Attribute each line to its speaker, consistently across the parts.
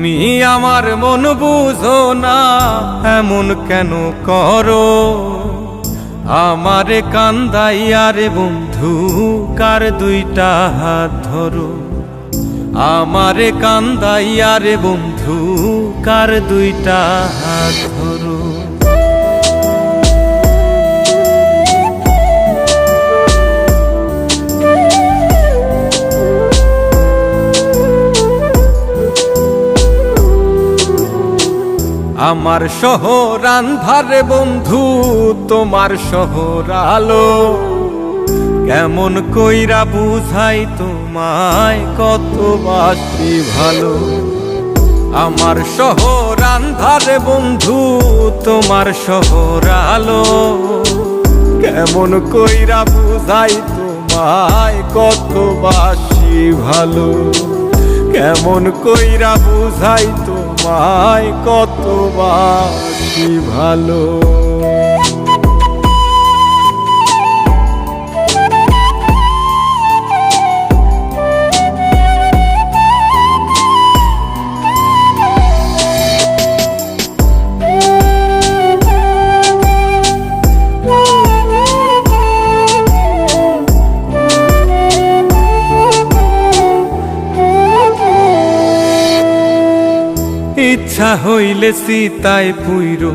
Speaker 1: তুমি আমার মন বুঝো না, এমন কেন করো? আমারে কান্দাইয়া রে বন্ধু, কার দুইটা হাত ধরো। আমারে কান্দাইয়া রে বন্ধু, কার দুইটা হাত ধরো। আমার শহর আন্ধারে বন্ধু, তোমার শহর আলো। কেমন কইরা বুঝাই তোমায়, কত বাসি ভালো। আমার শহর আন্ধারে বন্ধু, তোমার শহর আলো। কেমন কইরা বুঝাই তোমায়, কত বাসি ভালো। কেমন কইরা বুঝাই তোমায়, কত বাসি ভালো। ইচ্ছা হইলে সীতায় পুইরো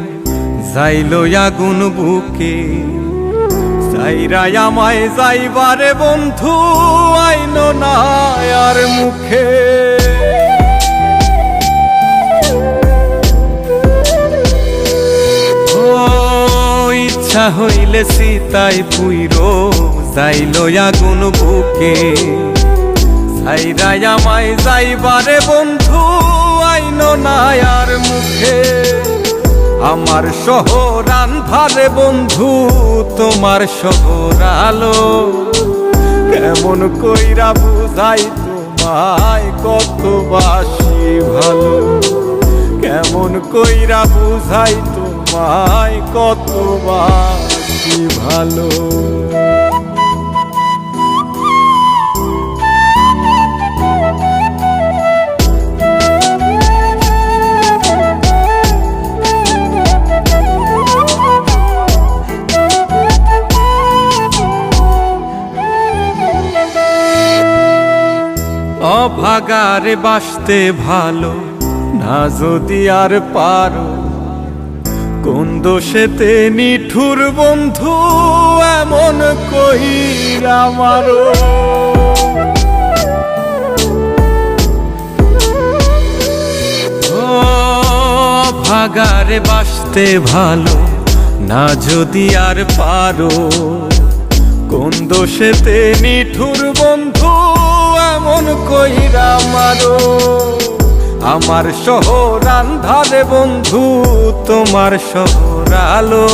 Speaker 1: যাইলো আগুন বুকে। যাইরা আমায় যাইবারে বন্ধু, আইনো না আর মুখে। ও ইচ্ছা হইলে সীতায় পুইরো যাইলো আগুন বুকে। যাইরা আমায় যাইবারে বন্ধু, আইনো না আর মুখে। আমার শহর আন্ধারে বন্ধু, তোমার শহর আলো। কেমন কইরা বুঝাই তোমায়, কত বাসি ভালো। কেমন কইরা বুঝাই তোমায়, কত বাসি ভালো। অভাগারে বাসতে ভালো না যদি আর পারো। কোন দোষেতে নিঠুর বন্ধু, এমন কইরা মারো। অভাগারে বাসতে ভালো না যদি আর পারো। কোন দোষেতে নিঠুর বন্ধু, এমন কইরা মারো। আমার শহর আন্ধারে বন্ধু, তোমার শহর আলো।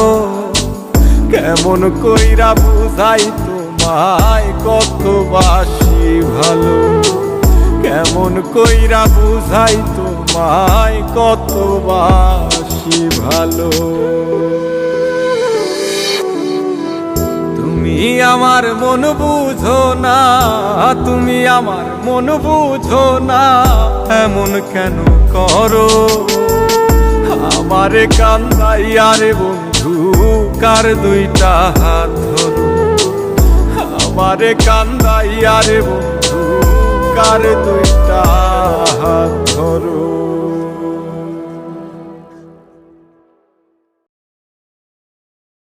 Speaker 1: কেমন কইরা বুঝাই তোমায়, কত বাসি ভালো। কেমন কইরা বুঝাই তোমায়, কত বাসি ভালো। তুমি আমার মন বুঝো না, তুমি আমার মন বুঝো না, এমন কেন করো? আমারে কান্দাইয়া রে বন্ধু, কার দুইটা হাত ধরো। আমারে কান্দাইয়া রে বন্ধু, কার দুইটা হাত